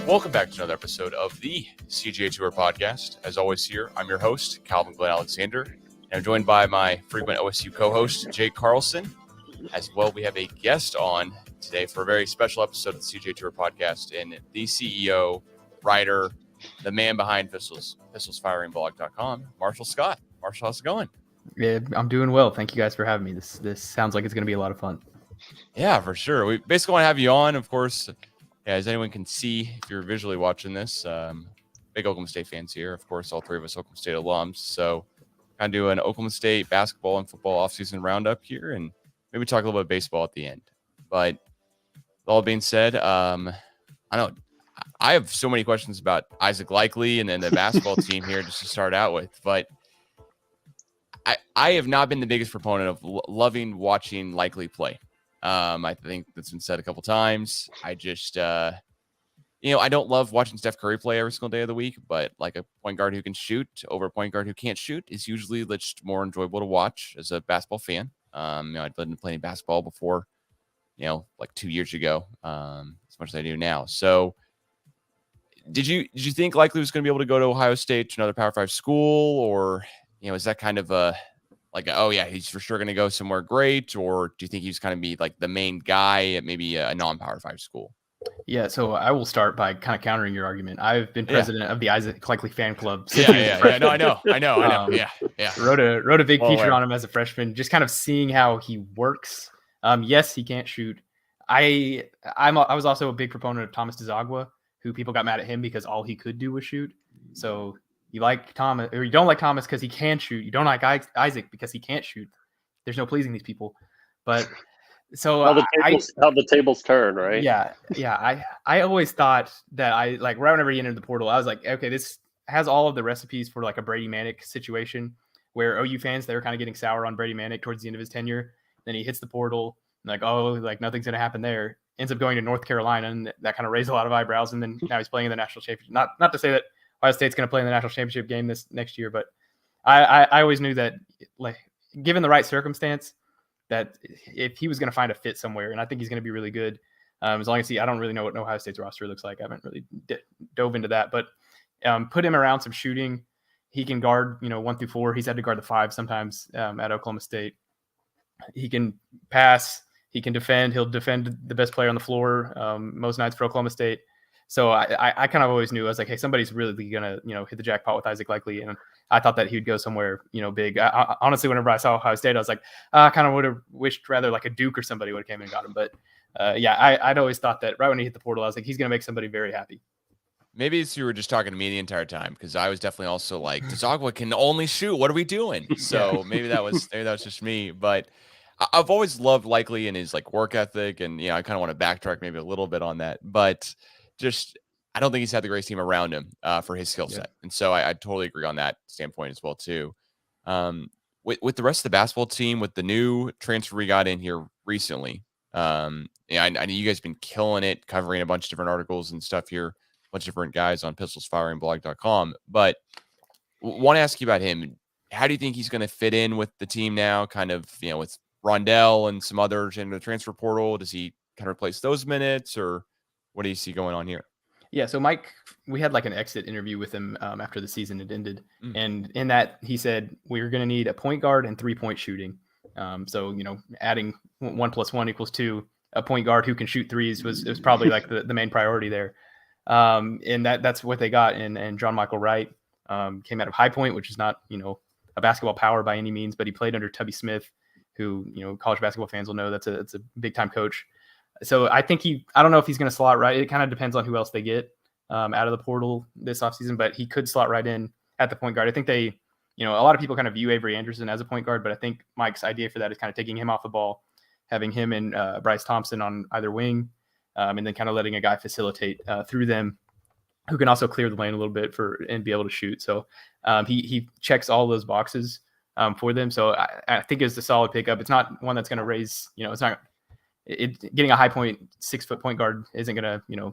Welcome back to another episode of the CGA Tour Podcast. As always here, I'm your host, Glen Alexander, and I'm joined by my frequent OSU co-host, Jake Carlson. As well, we have a guest on today for a very special episode of the CGA Tour Podcast, and the CEO, writer, the man behind pistolsfiringblog.com, Marshall Scott. Marshall, how's it going? Yeah, I'm doing well. Thank you guys for having me. This sounds like it's going to be a lot of fun. Yeah, for sure. We basically want to have you on, of course. Yeah, as anyone can see, if you're visually watching this, big Oklahoma State fans here. Of course, all three of us Oklahoma State alums. So kind of do an Oklahoma State basketball and football offseason roundup here, and maybe talk a little bit of baseball at the end. But with all being said, I have so many questions about Isaac Likely and then the basketball team here just to start out with. But I have not been the biggest proponent of loving watching Likely play. I think that's been said a couple times. I just, I don't love watching Steph Curry play every single day of the week, but like a point guard who can shoot over a point guard who can't shoot is usually just more enjoyable to watch as a basketball fan. I'd been playing basketball before, like 2 years ago, as much as I do now. So did you think Likely was going to be able to go to Ohio State, to another Power 5 school, or, is that kind of he's for sure going to go somewhere great? Or do you think he's kind of be like the main guy at maybe a non-Power 5 school? Yeah, so I will start by kind of countering your argument. I've been president of the Isaac Likely fan club. I know. Wrote a big feature on him as a freshman, just kind of seeing how he works. Yes, he can't shoot. I was also a big proponent of Thomas DeZagua, who people got mad at him because all he could do was shoot. So you like Thomas, or you don't like Thomas because he can shoot. You don't like Isaac because he can't shoot. There's no pleasing these people. But so how the tables turn, right? Yeah. I always thought that right whenever he entered the portal, I was like, okay, this has all of the recipes for like a Brady Manick situation, where OU fans, they were kind of getting sour on Brady Manick towards the end of his tenure. Then he hits the portal, like, nothing's going to happen there. Ends up going to North Carolina, and that kind of raised a lot of eyebrows. And then now he's playing in the national championship. Not to say that Ohio State's going to play in the national championship game this next year, but I always knew that, like, given the right circumstance, that if he was going to find a fit somewhere, and I think he's going to be really good, as long as I don't really know what Ohio State's roster looks like. I haven't really dove into that, but put him around some shooting. He can guard, 1 through 4. He's had to guard the 5 sometimes at Oklahoma State. He can pass. He can defend. He'll defend the best player on the floor most nights for Oklahoma State. So I kind of always knew, I was like, hey, somebody's really going to, hit the jackpot with Isaac Likely. And I thought that he would go somewhere, big. Honestly, whenever I saw Ohio State, I was like, I kind of would have wished rather like a Duke or somebody would have came and got him. But I'd always thought that right when he hit the portal, I was like, he's going to make somebody very happy. Maybe you were just talking to me the entire time, because I was definitely also like, DeZagua can only shoot. What are we doing? So maybe that was just me. But I've always loved Likely and his like work ethic. And, I kind of want to backtrack maybe a little bit on that. But I don't think he's had the greatest team around him for his skill set. And so I totally agree on that standpoint as well, too. With the rest of the basketball team, with the new transfer we got in here recently, I know you guys have been killing it, covering a bunch of different articles and stuff here, a bunch of different guys on pistolsfiringblog.com. But want to ask you about him. How do you think he's going to fit in with the team now, kind of, with Rondell and some others in the transfer portal? Does he kind of replace those minutes, or what do you see going on here? Yeah, so Mike, we had like an exit interview with him after the season had ended. And in that, he said, we're going to need a point guard and 3-point shooting. So, adding 1 + 1 = 2, a point guard who can shoot threes was probably like the main priority there. And that's what they got. And John Michael Wright came out of High Point, which is not, a basketball power by any means, but he played under Tubby Smith, who, college basketball fans will know that's a big time coach. So I think I don't know if he's going to slot right. It kind of depends on who else they get out of the portal this offseason, but he could slot right in at the point guard. I think they, a lot of people kind of view Avery Anderson as a point guard, but I think Mike's idea for that is kind of taking him off the ball, having him and Bryce Thompson on either wing, and then kind of letting a guy facilitate through them, who can also clear the lane a little bit and be able to shoot. So he checks all those boxes for them. So I think it's a solid pickup. It's not one that's going to raise, it's not. Getting a high point 6-foot point guard isn't going to,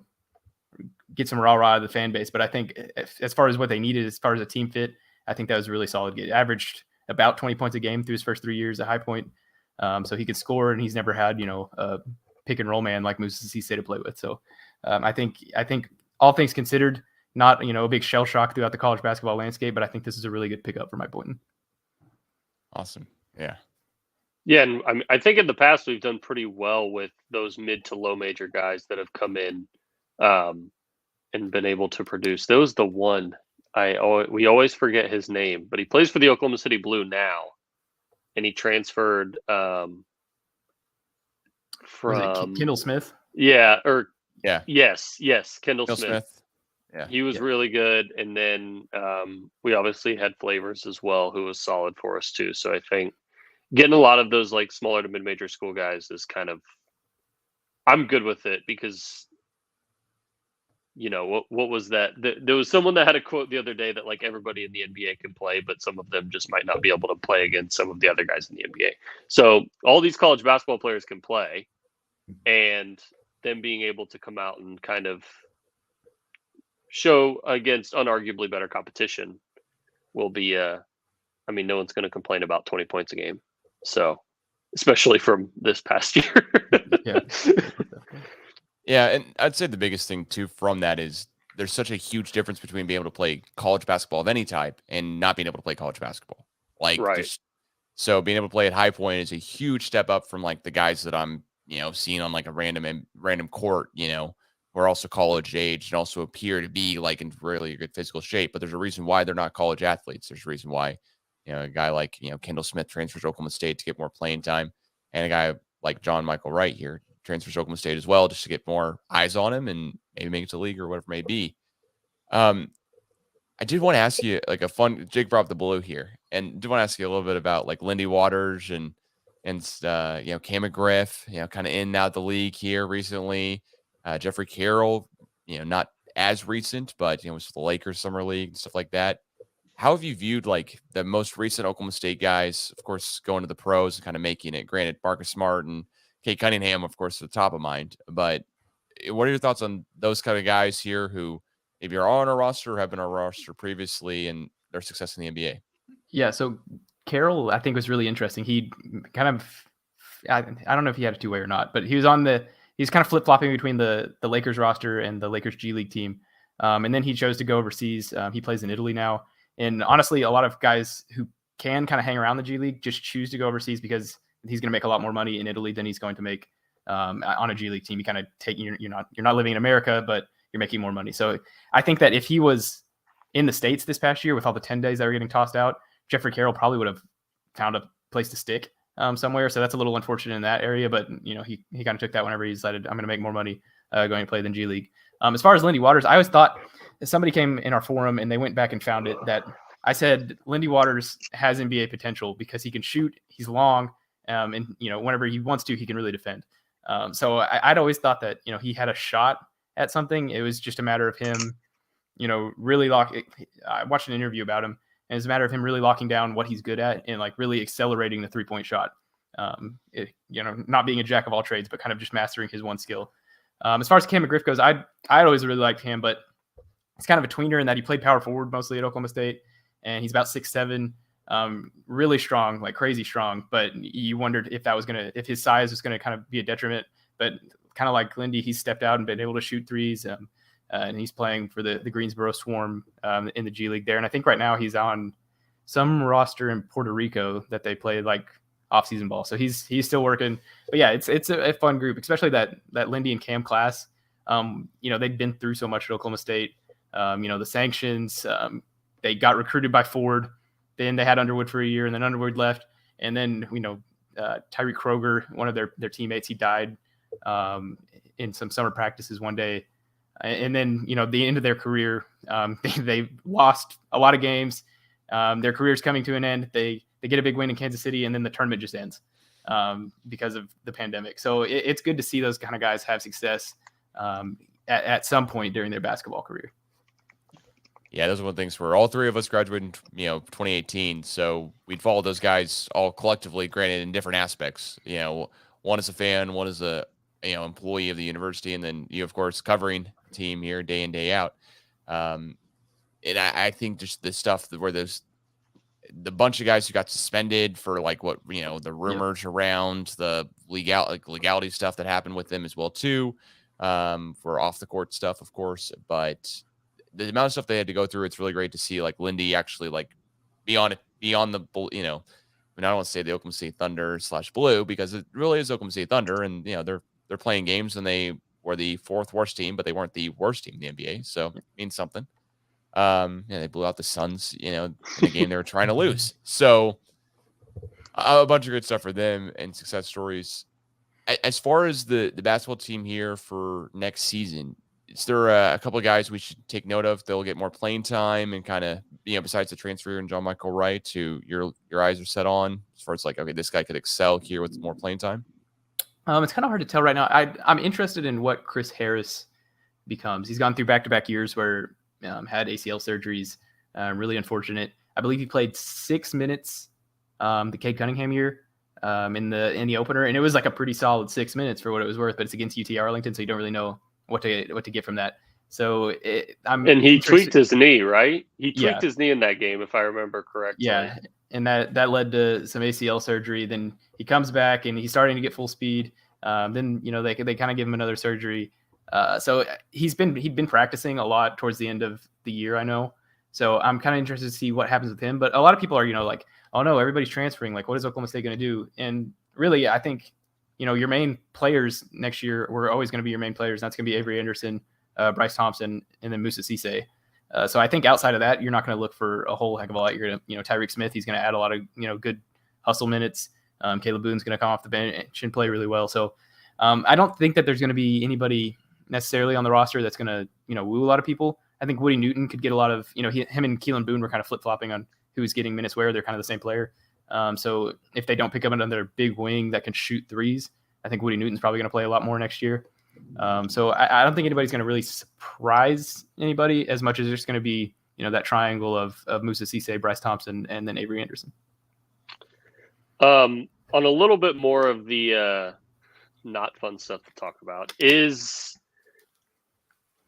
get some rah-rah out of the fan base. But I think as far as what they needed, as far as a team fit, I think that was a really solid. It averaged about 20 points a game through his first 3 years at High Point. So he could score, and he's never had, a pick and roll man like Moses C. to play with. So I think all things considered, not, a big shell shock throughout the college basketball landscape, but I think this is a really good pickup for Mike Boynton. Awesome. Yeah. Yeah, and I think in the past we've done pretty well with those mid to low major guys that have come in and been able to produce. There was the one we always forget his name, but he plays for the Oklahoma City Blue now, and he transferred from Kendall Smith. Yeah, yes, Kendall Smith. Yeah, he was really good, and then we obviously had Flavors as well, who was solid for us too. So I think getting a lot of those like smaller to mid-major school guys is kind of, I'm good with it because, what was that? There was someone that had a quote the other day that like everybody in the NBA can play, but some of them just might not be able to play against some of the other guys in the NBA. So all these college basketball players can play, and them being able to come out and kind of show against unarguably better competition will be, no one's going to complain about 20 points a game. So, especially from this past year. Yeah. Yeah, and I'd say the biggest thing too from that is there's such a huge difference between being able to play college basketball of any type and not being able to play college basketball. Like, right. So being able to play at High Point is a huge step up from like the guys that I'm, seeing on like a random court, who are also college age and also appear to be like in really good physical shape. But there's a reason why they're not college athletes. There's a reason why, a guy like, Kendall Smith transfers to Oklahoma State to get more playing time, and a guy like John Michael Wright here transfers to Oklahoma State as well, just to get more eyes on him and maybe make it to the league or whatever it may be. I did want to ask you like Jake brought up the Blue here, and did want to ask you a little bit about like Lindy Waters and Cam McGriff, kind of in and out of the league here recently. Jeffrey Carroll, not as recent, but was the Lakers Summer League and stuff like that. How have you viewed like the most recent Oklahoma State guys, of course, going to the pros and kind of making it? Granted, Marcus Smart and Kate Cunningham, of course, at the top of mind. But what are your thoughts on those kind of guys here who maybe are on our roster or have been on our roster previously and their success in the NBA? Yeah, so Carroll, I think, was really interesting. He kind of, I don't know if he had a two-way or not, but he's kind of flip-flopping between the Lakers roster and the Lakers G League team. And then he chose to go overseas. He plays in Italy now. And honestly, a lot of guys who can kind of hang around the G League just choose to go overseas because he's going to make a lot more money in Italy than he's going to make on a G League team. You kind of you're not living in America, but you're making more money. So I think that if he was in the States this past year with all the 10 days that were getting tossed out, Jeffrey Carroll probably would have found a place to stick somewhere. So that's a little unfortunate in that area, but he kind of took that whenever he decided I'm going to make more money going to play than G League. As far as Lindy Waters, I always thought somebody came in our forum and they went back and found it that I said Lindy Waters has NBA potential because he can shoot, he's long, and whenever he wants to, he can really defend. So I'd always thought that he had a shot at something. It was just a matter of him, really I watched an interview about him, and it's a matter of him really locking down what he's good at and like really accelerating the 3-point shot. Not being a jack of all trades, but kind of just mastering his one skill. As far as Cam McGriff goes, I always really liked him, but he's kind of a tweener in that he played power forward mostly at Oklahoma State, and he's about 6'7", really strong, like crazy strong. But you wondered if his size was gonna kind of be a detriment. But kind of like Lindy, he's stepped out and been able to shoot threes, and he's playing for the Greensboro Swarm in the G League there. And I think right now he's on some roster in Puerto Rico that they play like off-season ball. So he's still working. But yeah, it's a fun group, especially that Lindy and Cam class. They've been through so much at Oklahoma State. The sanctions. They got recruited by Ford. Then they had Underwood for a year, and then Underwood left. And then Tyreek Kroger, one of their teammates, he died in some summer practices one day. And then the end of their career, they lost a lot of games. Their career's coming to an end. They get a big win in Kansas City, and then the tournament just ends because of the pandemic. So it's good to see those kind of guys have success at some point during their basketball career. Yeah, those are one of the things where all three of us graduated in 2018. So we'd follow those guys all collectively, granted in different aspects. One is a fan, one is a employee of the university, and then you, of course, covering the team here day in, day out. And I think just the stuff where the bunch of guys who got suspended for like what the rumors around the legality stuff that happened with them as well too. for off the court stuff, of course. But the amount of stuff they had to go through, it's really great to see like Lindy actually like beyond the, I mean, I don't want to say the Oklahoma State Thunder / Blue because it really is Oklahoma State Thunder, and they're playing games and they were the 4th worst team, but they weren't the worst team in the NBA, so it means something. They blew out the Suns, in a game they were trying to lose. So a bunch of good stuff for them and success stories. As far as the basketball team here for next season, is there a couple of guys we should take note of? They'll get more playing time and kind of, besides the transfer and John Michael Wright, who your eyes are set on as far as like, okay, this guy could excel here with more playing time? It's kind of hard to tell right now. I'm interested in what Chris Harris becomes. He's gone through back-to-back years where had ACL surgeries. Really unfortunate. I believe he played 6 minutes the Cade Cunningham year in the opener, and it was like a pretty solid 6 minutes for what it was worth. But it's against UT Arlington, so you don't really know what to get from that. So he tweaked his knee, right? He tweaked his knee in that game, if I remember correctly. Yeah, and that led to some ACL surgery. Then he comes back and he's starting to get full speed. Then they kind of give him another surgery. So he'd been practicing a lot towards the end of the year, I know. So I'm kind of interested to see what happens with him. But a lot of people are like, oh no, everybody's transferring. Like, what is Oklahoma State going to do? And really, I think your main players next year were always going to be your main players. That's going to be Avery Anderson, Bryce Thompson, and then Musa Cisse. So I think outside of that, you're not going to look for a whole heck of a lot. You're going to, Tyreek Smith, he's going to add a lot of, good hustle minutes. Caleb Boone's going to come off the bench and play really well. So I don't think that there's going to be anybody necessarily on the roster that's going to, woo a lot of people. I think Woody Newton could get a lot of, him and Keelan Boone were kind of flip-flopping on who's getting minutes where. They're kind of the same player. So if they don't pick up another big wing that can shoot threes, I think Woody Newton's probably going to play a lot more next year. So I don't think anybody's going to really surprise anybody as much as it's going to be, that triangle of Musa Cisse, Bryce Thompson, and then Avery Anderson. On a little bit more of the not fun stuff to talk about, is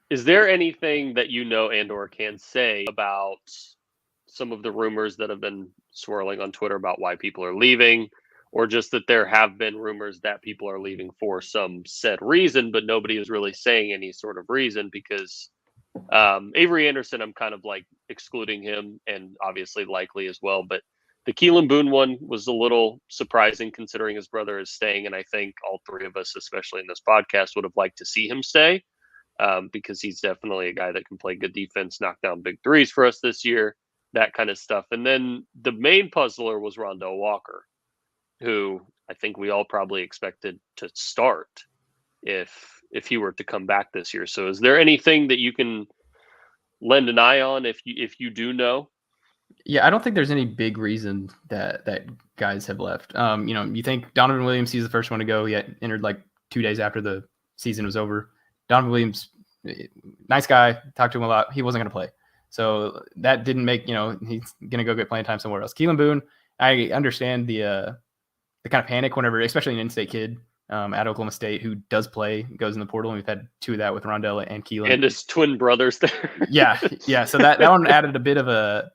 there anything that and or can say about some of the rumors that have been swirling on Twitter about why people are leaving, or just that there have been rumors that people are leaving for some said reason, but nobody is really saying any sort of reason? Because Avery Anderson, I'm kind of like excluding him, and obviously likely as well, but the Keelan Boone one was a little surprising considering his brother is staying, and I think all three of us, especially in this podcast, would have liked to see him stay because he's definitely a guy that can play good defense, knock down big threes for us this year, that kind of stuff. And then the main puzzler was Rondell Walker, who I think we all probably expected to start if he were to come back this year. So is there anything that you can lend an eye on if you do know? Yeah, I don't think there's any big reason that guys have left. You think Donovan Williams, he's the first one to go. He entered like 2 days after the season was over. Donovan Williams, nice guy, talked to him a lot. He wasn't going to play. So that didn't make, he's going to go get playing time somewhere else. Keelan Boone, I understand the kind of panic whenever, especially an in-state kid at Oklahoma State who does play, goes in the portal, and we've had 2 of that with Rondell and Keelan. And his twin brothers there. Yeah. So that one added a bit of a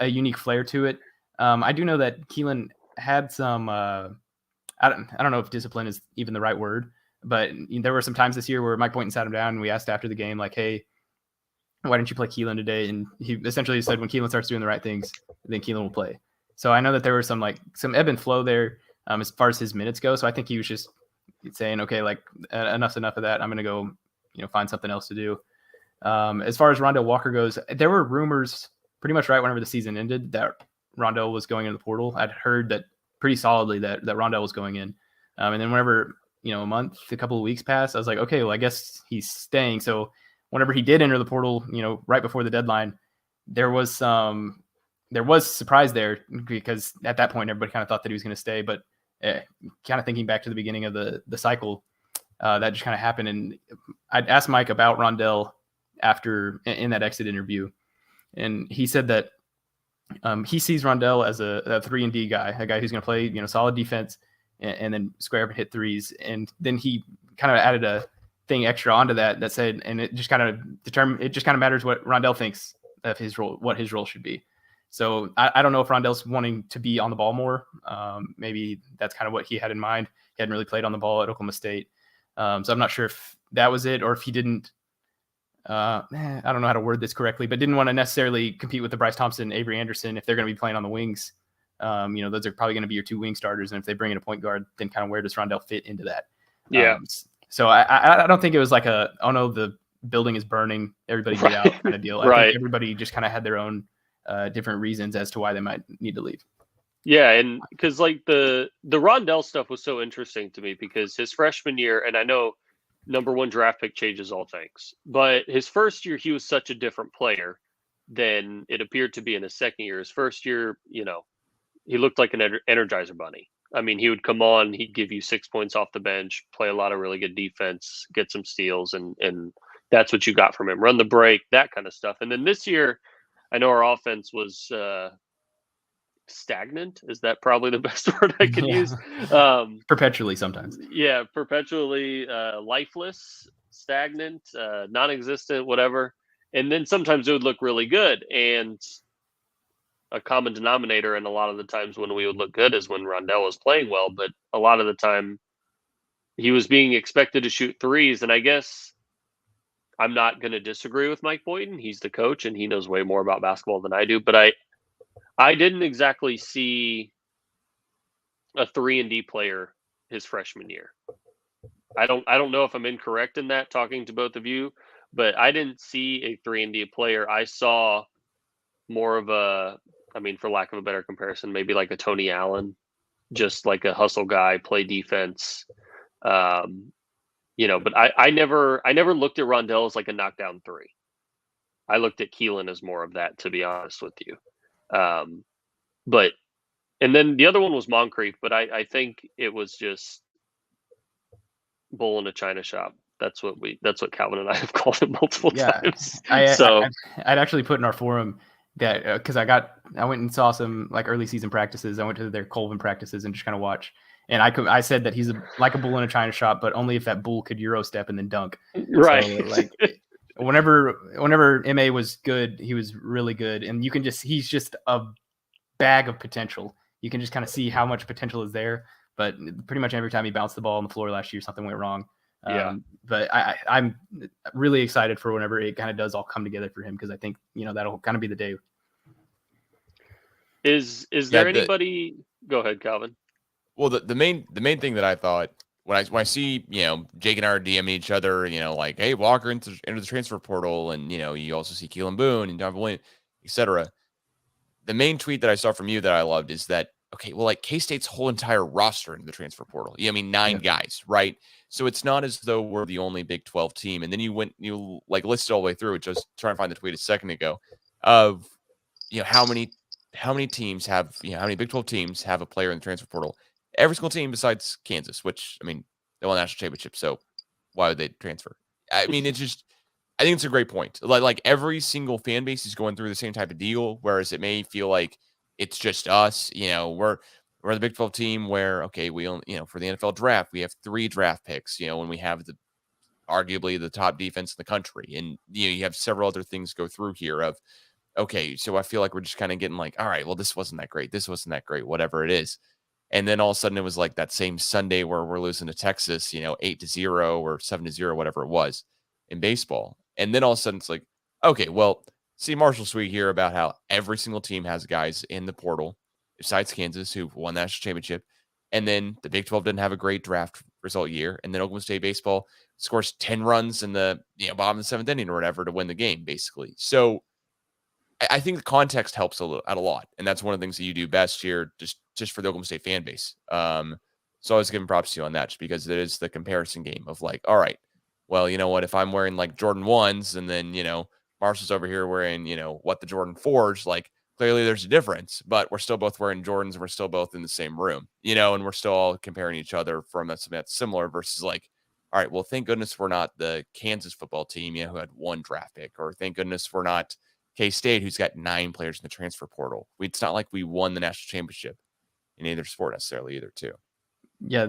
unique flair to it. I do know that Keelan had some, I don't know if discipline is even the right word, but there were some times this year where Mike Boynton sat him down and we asked after the game, like, hey, why didn't you play Keelan today? And he essentially said, when Keelan starts doing the right things, then Keelan will play. So I know that there was some ebb and flow there as far as his minutes go. So I think he was just saying, okay, enough's enough of that. I'm going to go, find something else to do. As far as Rondell Walker goes, there were rumors pretty much right whenever the season ended that Rondell was going into the portal. I'd heard that pretty solidly that Rondell was going in. And then whenever, a couple of weeks passed, I was like, okay, well, I guess he's staying. So whenever he did enter the portal, right before the deadline, there was surprise there because at that point, everybody kind of thought that he was going to stay. But kind of thinking back to the beginning of the cycle, that just kind of happened. And I'd asked Mike about Rondell after in that exit interview. And he said that he sees Rondell as a 3-and-D guy, a guy who's going to play, solid defense and then square up and hit threes. And then he kind of added a thing extra onto that said, and it just kind of matters what Rondell thinks of his role, what his role should be. So I don't know if Rondell's wanting to be on the ball more. Maybe that's kind of what he had in mind. He hadn't really played on the ball at Oklahoma State. So I'm not sure if that was it, or if he didn't, I don't know how to word this correctly, but didn't want to necessarily compete with the Bryce Thompson, Avery Anderson if they're going to be playing on the wings. Those are probably going to be your 2 wing starters, and if they bring in a point guard, then kind of where does Rondell fit into that? Yeah. So I don't think it was like oh no, the building is burning, everybody get out kind of deal. I think everybody just kind of had their own different reasons as to why they might need to leave. Yeah, and because like the Rondell stuff was so interesting to me because his freshman year, and I know number 1 draft pick changes all things, but his first year he was such a different player than it appeared to be in his second year. His first year, he looked like an Energizer bunny. I mean, he would come on, he'd give you 6 points off the bench, play a lot of really good defense, get some steals, and that's what you got from him. Run the break, that kind of stuff. And then this year, I know our offense was stagnant. Is that probably the best word I could use? Perpetually sometimes. Yeah, perpetually lifeless, stagnant, non-existent, whatever. And then sometimes it would look really good. And a common denominator and a lot of the times when we would look good is when Rondell was playing well, but a lot of the time he was being expected to shoot threes. And I guess I'm not going to disagree with Mike Boynton. He's the coach and he knows way more about basketball than I do, but I didn't exactly see a 3-and-D player his freshman year. I don't know if I'm incorrect in that, talking to both of you, but I didn't see a 3-and-D player. I saw more of for lack of a better comparison, maybe like a Tony Allen, just like a hustle guy, play defense. But I never looked at Rondell as like a knockdown 3. I looked at Keelan as more of that, to be honest with you. And then the other one was Moncrief, but I think it was just bull in a china shop. That's what Calvin and I have called it multiple times. I'd actually put in our forum that because I went and saw some like early season practices. I went to their Colvin practices and just kind of watch. And I said that he's like a bull in a china shop, but only if that bull could Euro step and then dunk. Right. So, like whenever MA was good, he was really good. And he's just a bag of potential. You can just kind of see how much potential is there. But pretty much every time he bounced the ball on the floor last year, something went wrong. But I'm really excited for whenever it kind of does all come together for him, because I think that'll kind of be the day. Is there anybody? Go ahead, Calvin. Well, the main thing that I thought when I see Jake and I are DMing each other, like, hey, Walker into the transfer portal, and you also see Keelan Boone and Donovan Williams, etc. The main tweet that I saw from you that I loved is that, okay, well, like K-State's whole entire roster into the transfer portal. 9 guys, right? So it's not as though we're the only Big 12 team. And then you listed all the way through, just trying to find the tweet a second ago of, how many teams have, how many Big 12 teams have a player in the transfer portal? Every single team besides Kansas, which, they won the national championship. So why would they transfer? I mean, it's just, I think it's a great point. Like every single fan base is going through the same type of deal, whereas it may feel like it's just us. We're the Big 12 team where, okay, we only, for the NFL draft, we have 3 draft picks, when we have arguably the top defense in the country. And, you have several other things go through here of, okay, so I feel like we're just kind of getting like, all right, well, this wasn't that great. This wasn't that great, whatever it is. And then all of a sudden it was like that same Sunday where we're losing to Texas, 8-0 or 7-0, whatever it was in baseball. And then all of a sudden it's like, okay, well, see Marshall Sweet here about how every single team has guys in the portal besides Kansas who won the national championship. And then the Big 12 didn't have a great draft result year. And then Oklahoma State baseball scores 10 runs in the bottom of the 7th inning or whatever to win the game, basically. So I think the context helps out a lot. And that's one of the things that you do best here, just for the Oklahoma State fan base. So I was giving props to you on that, just because it is the comparison game of like, all right, well, you know what, if I'm wearing like Jordan 1s and then, Marshall's over here wearing, the Jordan 4s, like clearly there's a difference, but we're still both wearing Jordans and we're still both in the same room, and we're still all comparing each other from something that's similar versus like, all right, well, thank goodness we're not the Kansas football team, who had 1 draft pick, or thank goodness we're not K-State, who's got 9 players in the transfer portal. It's not like we won the national championship in either sport necessarily either, too. Yeah,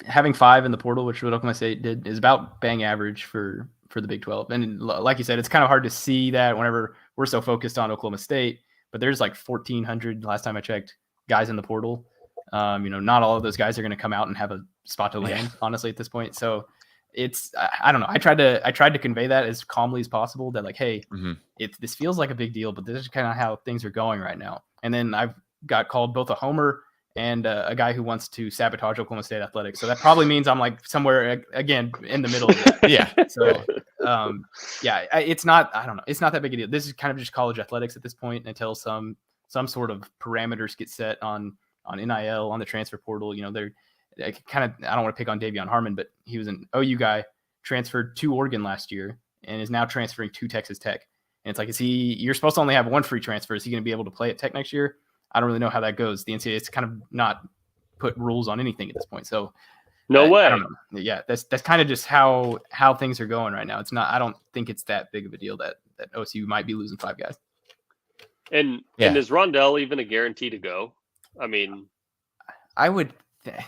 having 5 in the portal, which what Oklahoma State did, is about bang average for the Big 12. And like you said, it's kind of hard to see that whenever we're so focused on Oklahoma State. But there's like 1,400 last time I checked guys in the portal. Not all of those guys are going to come out and have a spot to land, honestly, at this point. So I don't know. I tried to convey that as calmly as possible, that like, hey, this feels like a big deal, but this is kind of how things are going right now. And then I've got called both a homer and a guy who wants to sabotage Oklahoma State athletics. So that probably means I'm like somewhere again in the middle of that. Yeah. So it's not, I don't know. It's not that big a deal. This is kind of just college athletics at this point until some sort of parameters get set on NIL, on the transfer portal. You know, they're kind of, I don't want to pick on Davion Harmon, but he was an OU guy, transferred to Oregon last year and is now transferring to Texas Tech. And it's like, you're supposed to only have one free transfer. Is he going to be able to play at Tech next year? I don't really know how that goes. The NCAA is kind of not put rules on anything at this point. So no way. I don't know. Yeah, that's kind of just how things are going right now. It's not. I don't think it's that big of a deal that OSU might be losing 5 guys. And is Rondell even a guarantee to go? I mean, I would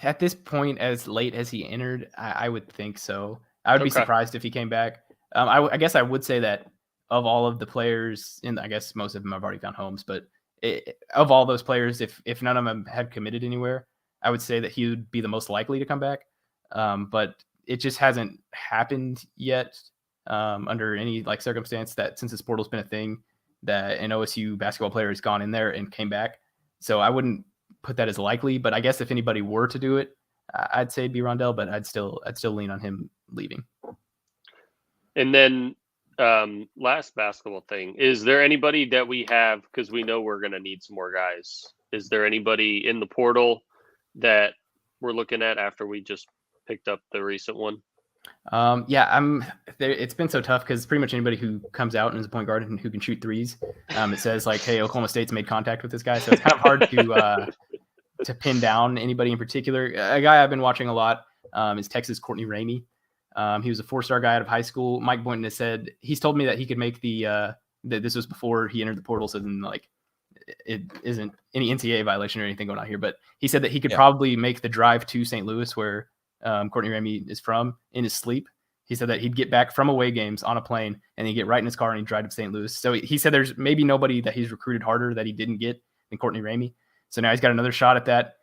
at this point, as late as he entered, I would think so. I would be surprised if he came back. I guess I would say that of all of the players, and I guess most of them have already found homes, but of all those players, if none of them had committed anywhere, I would say that he would be the most likely to come back. But it just hasn't happened yet under any like circumstance that since this portal's been a thing that an OSU basketball player has gone in there and came back. So I wouldn't put that as likely, but I guess if anybody were to do it, I'd say it'd be Rondell, but I'd still lean on him leaving. And then last basketball thing, is there anybody that we have, because we know we're going to need some more guys, is there anybody in the portal that we're looking at after we just picked up the recent one? I'm there. It's been so tough because pretty much anybody who comes out and is a point guard and who can shoot threes, it says like, hey, Oklahoma State's made contact with this guy. So it's kind of hard to pin down anybody in particular. A guy I've been watching a lot is Texas Courtney Ramey. He was a 4-star guy out of high school. Mike Boynton has said, he's told me that he could make this was before he entered the portal. So then like it isn't any NCAA violation or anything going on here, but he said that he could probably make the drive to St. Louis where Courtney Ramey is from in his sleep. He said that he'd get back from away games on a plane and he'd get right in his car and he'd drive to St. Louis. So he said there's maybe nobody that he's recruited harder that he didn't get than Courtney Ramey. So now he's got another shot at that.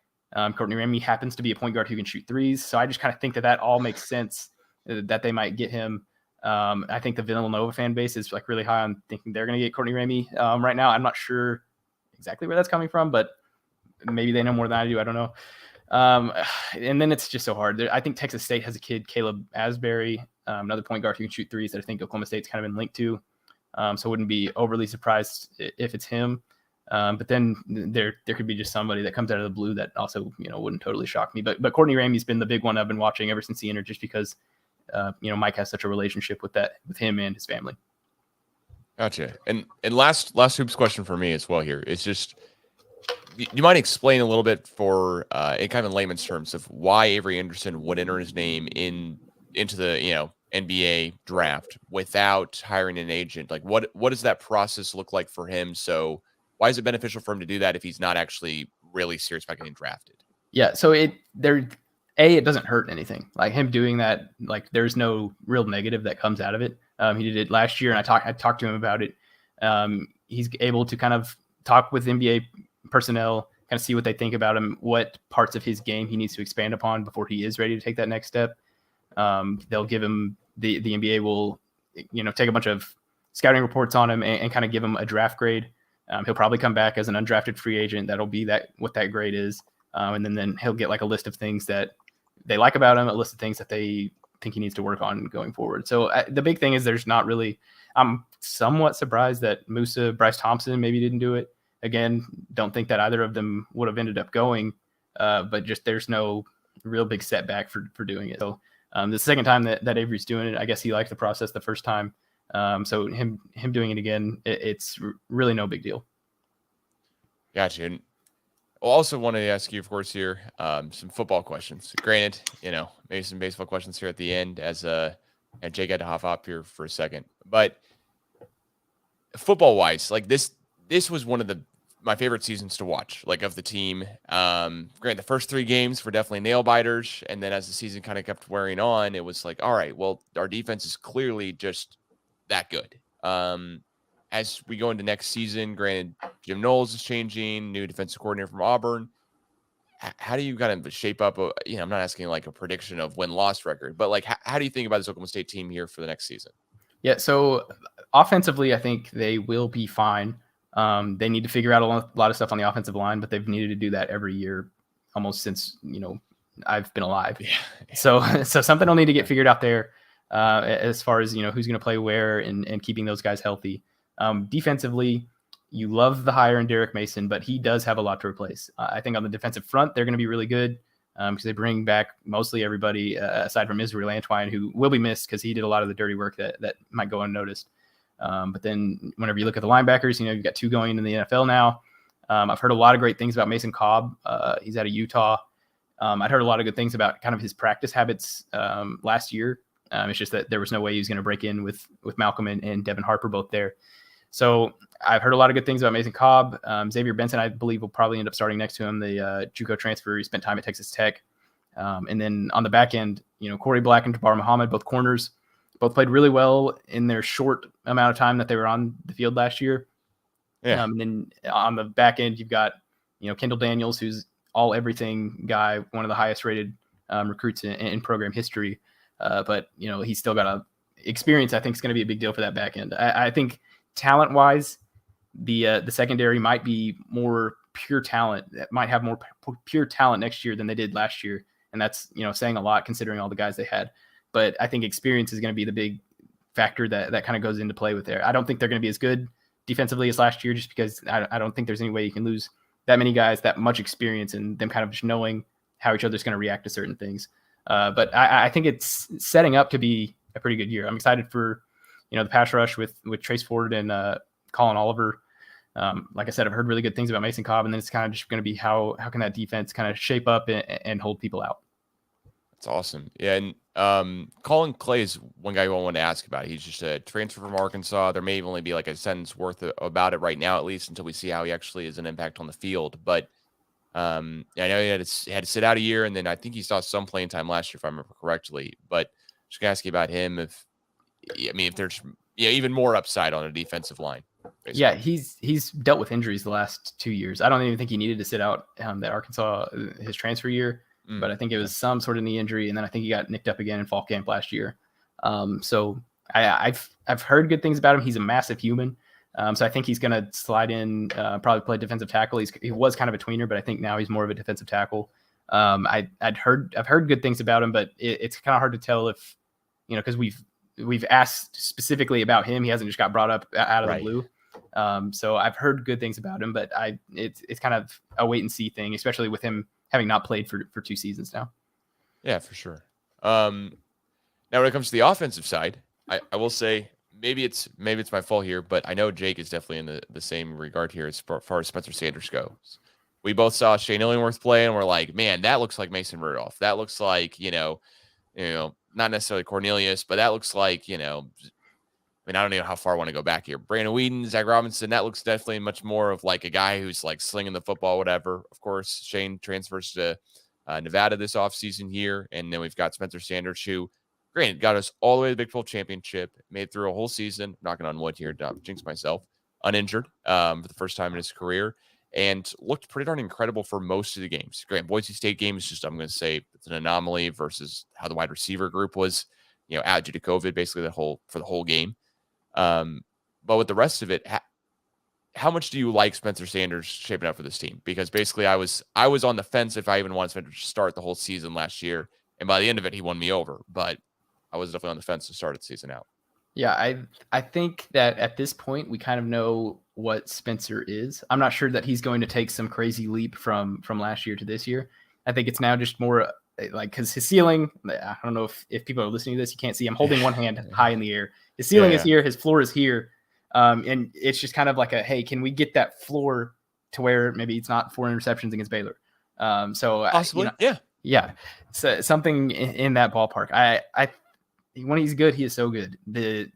Courtney Ramey happens to be a point guard who can shoot threes. So I just kind of think that all makes sense that they might get him. I think the Villanova fan base is like really high on thinking they're going to get Courtney Ramey right now. I'm not sure exactly where that's coming from, but maybe they know more than I do. I don't know. And then it's just so hard. I think Texas State has a kid, Caleb Asbury, another point guard who can shoot threes that I think Oklahoma State's kind of been linked to. So I wouldn't be overly surprised if it's him. But then there could be just somebody that comes out of the blue that also, wouldn't totally shock me. But Courtney Ramey's been the big one I've been watching ever since he entered, just because, Mike has such a relationship with him and his family. Gotcha. And last hoops question for me as well here is just, you might explain a little bit for in kind of layman's terms of why Avery Anderson would enter his name into the NBA draft without hiring an agent. Like what does that process look like for him? So why is it beneficial for him to do that if he's not actually really serious about getting drafted? Yeah, so it doesn't hurt anything. Like him doing that, like there's no real negative that comes out of it. He did it last year, and I talked to him about it. He's able to kind of talk with NBA personnel, kind of see what they think about him, what parts of his game he needs to expand upon before he is ready to take that next step. They'll give him the NBA will, take a bunch of scouting reports on him and kind of give him a draft grade. He'll probably come back as an undrafted free agent. That'll be what that grade is. And then he'll get like a list of things that they like about him, a list of things that they think he needs to work on going forward. So the big thing is there's not really, I'm somewhat surprised that Bryce Thompson maybe didn't do it. Again, don't think that either of them would have ended up going, but just there's no real big setback for doing it. So the second time that Avery's doing it, I guess he liked the process the first time. So him doing it again, it's really no big deal. Gotcha. And I also wanted to ask you, of course, here some football questions. Granted, maybe some baseball questions here at the end as Jake had to hop up here for a second. But football-wise, like this was one of my favorite seasons to watch, like of the team. Granted, the first 3 games were definitely nail biters, and then as the season kind of kept wearing on, it was like, all right, well, our defense is clearly just that good. As we go into next season, granted, Jim Knowles is changing, new defensive coordinator from Auburn. how do you kind of shape up? I'm not asking like a prediction of win-loss record, but like how do you think about this Oklahoma State team here for the next season? Yeah, so offensively, I think they will be fine. They need to figure out a lot of stuff on the offensive line, but they've needed to do that every year almost since, I've been alive. Yeah. So something will need to get figured out there as far as, who's going to play where and keeping those guys healthy. Defensively, you love the hire in Derek Mason, but he does have a lot to replace. I think on the defensive front, they're going to be really good because they bring back mostly everybody aside from Israel Antwine, who will be missed because he did a lot of the dirty work that might go unnoticed. But then whenever you look at the linebackers, you've got 2 going in the NFL now. I've heard a lot of great things about Mason Cobb. He's out of Utah. I'd heard a lot of good things about kind of his practice habits last year. It's just that there was no way he was going to break in with Malcolm and Devin Harper both there. So I've heard a lot of good things about Mason Cobb. Xavier Benson, I believe, will probably end up starting next to him, the JUCO transfer. He spent time at Texas Tech. And then on the back end, Corey Black and Jabbar Muhammad, both corners, both played really well in their short amount of time that they were on the field last year. Yeah. And then on the back end, you've got, Kendall Daniels, who's all everything guy, one of the highest rated recruits in program history. But, he's still got experience. I think is going to be a big deal for that back end. I think talent wise, the secondary might be more pure talent. That might have more pure talent next year than they did last year. And that's, saying a lot considering all the guys they had. But I think experience is going to be the big factor that kind of goes into play with there. I don't think they're going to be as good defensively as last year, just because I don't think there's any way you can lose that many guys, that much experience, and them kind of just knowing how each other's going to react to certain things. But I think it's setting up to be a pretty good year. I'm excited for, the pass rush with Trace Ford and Colin Oliver. Like I said, I've heard really good things about Mason Cobb, and then it's kind of just going to be how can that defense kind of shape up and hold people out. That's awesome. Yeah, and Colin Clay is one guy who I want to ask about. He's just a transfer from Arkansas. There may only be like a sentence worth about it right now, at least until we see how he actually is an impact on the field. But I know he had to sit out a year, and then I think he saw some playing time last year, if I remember correctly. But just gonna ask you about him. If there's even more upside on a defensive line. Basically. Yeah, he's dealt with injuries the last 2 years. I don't even think he needed to sit out that Arkansas his transfer year. But I think it was some sort of knee injury, and then I think he got nicked up again in fall camp last year. So I've heard good things about him. He's a massive human, so I think he's going to slide in, probably play defensive tackle. He was kind of a tweener, but I think now he's more of a defensive tackle. I've heard good things about him, but it's kind of hard to tell if because we've asked specifically about him. He hasn't just got brought up out of the blue. So I've heard good things about him, but it's kind of a wait and see thing, especially with him having not played for 2 seasons now. Yeah, for sure. Now when it comes to the offensive side, I will say maybe it's my fault here, but I know Jake is definitely in the same regard here as far as Spencer Sanders goes. We both saw Shane Illingworth play, and we're like, man, that looks like Mason Rudolph. That looks like, not necessarily Cornelius, but that looks like, I don't know how far I want to go back here. Brandon Whedon, Zach Robinson, that looks definitely much more of like a guy who's like slinging the football, whatever. Of course, Shane transfers to Nevada this offseason here. And then we've got Spencer Sanders, who, granted, got us all the way to the Big 12 championship, made through a whole season, knocking on wood here, don't jinx myself, uninjured for the first time in his career, and looked pretty darn incredible for most of the games. Granted, Boise State game is just, I'm going to say, it's an anomaly versus how the wide receiver group was, out due to COVID, basically for the whole game. But with the rest of it, how much do you like Spencer Sanders shaping up for this team? Because basically I was on the fence if I even wanted Spencer to start the whole season last year. And by the end of it, he won me over, but I was definitely on the fence to start the season out. Yeah. I think that at this point we kind of know what Spencer is. I'm not sure that he's going to take some crazy leap from last year to this year. I think it's now just more like, cause his ceiling, I don't know if people are listening to this, you can't see, I'm holding one hand high in the air. His ceiling is here. His floor is here. And it's just kind of like hey, can we get that floor to where maybe it's not 4 interceptions against Baylor? So possibly, yeah. So something in that ballpark. When he's good, he is so good.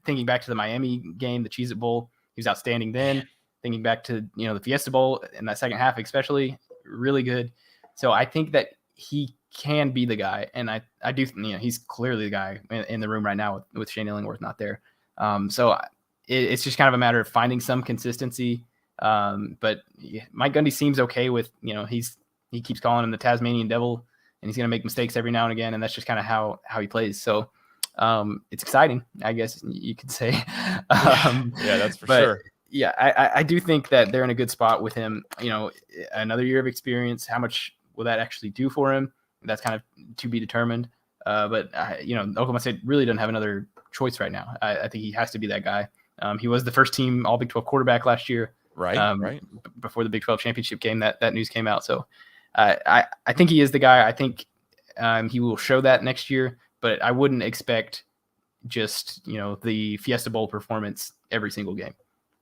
Thinking back to the Miami game, the Cheez-It Bowl, he was outstanding then. Thinking back to the Fiesta Bowl in that second half, especially really good. So I think that he can be the guy, and I do. He's clearly the guy in the room right now with Shane Illingworth not there. So it's just kind of a matter of finding some consistency. But Mike Gundy seems okay with he's he keeps calling him the Tasmanian Devil, and he's going to make mistakes every now and again, and that's just kind of how he plays. So it's exciting, I guess you could say. Yeah, that's for sure. Yeah, I do think that they're in a good spot with him. Another year of experience. How much will that actually do for him? That's kind of to be determined. But Oklahoma State really doesn't have another choice right now. I think he has to be that guy. He was the first team All Big 12 quarterback last year. Right. Before the Big 12 championship game, that news came out. So I think he is the guy. I think he will show that next year. But I wouldn't expect just the Fiesta Bowl performance every single game.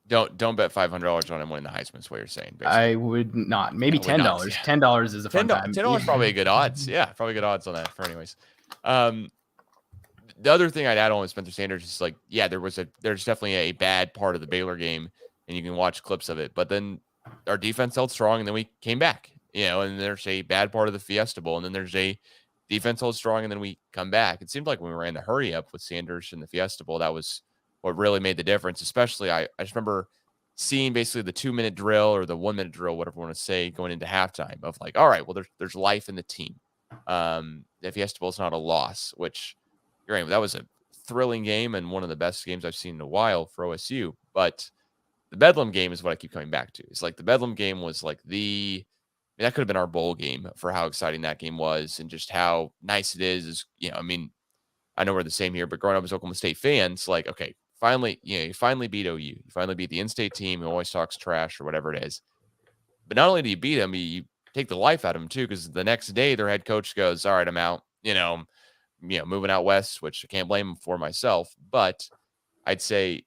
Don't bet $500 on him winning the Heisman. Is what you're saying. Basically. I would not. Maybe $10. $10 is a fun time. $10 probably a good odds. Yeah, probably good odds on that. For anyways, the other thing I'd add on with Spencer Sanders is there's definitely a bad part of the Baylor game, and you can watch clips of it. But then our defense held strong, and then we came back. And there's a bad part of the Fiesta Bowl, and then there's a defense held strong, and then we come back. It seemed like when we ran the hurry up with Sanders in the Fiesta Bowl, that was what really made the difference. Especially, I just remember seeing basically the 2-minute drill or the 1-minute drill, whatever you want to say, going into halftime of like, all right, well, there's life in the team. The Fiesta Bowl is not a loss, which you're right. That was a thrilling game and one of the best games I've seen in a while for OSU. But the Bedlam game is what I keep coming back to. It's like the Bedlam game was like that could have been our bowl game for how exciting that game was and just how nice it is. I know we're the same here, but growing up as Oklahoma State fans, like, okay, finally, you finally beat OU. You finally beat the in-state team who always talks trash or whatever it is. But not only do you beat them, you take the life out of them too, because the next day their head coach goes, all right, I'm out, moving out west, which I can't blame him for myself. But I'd say,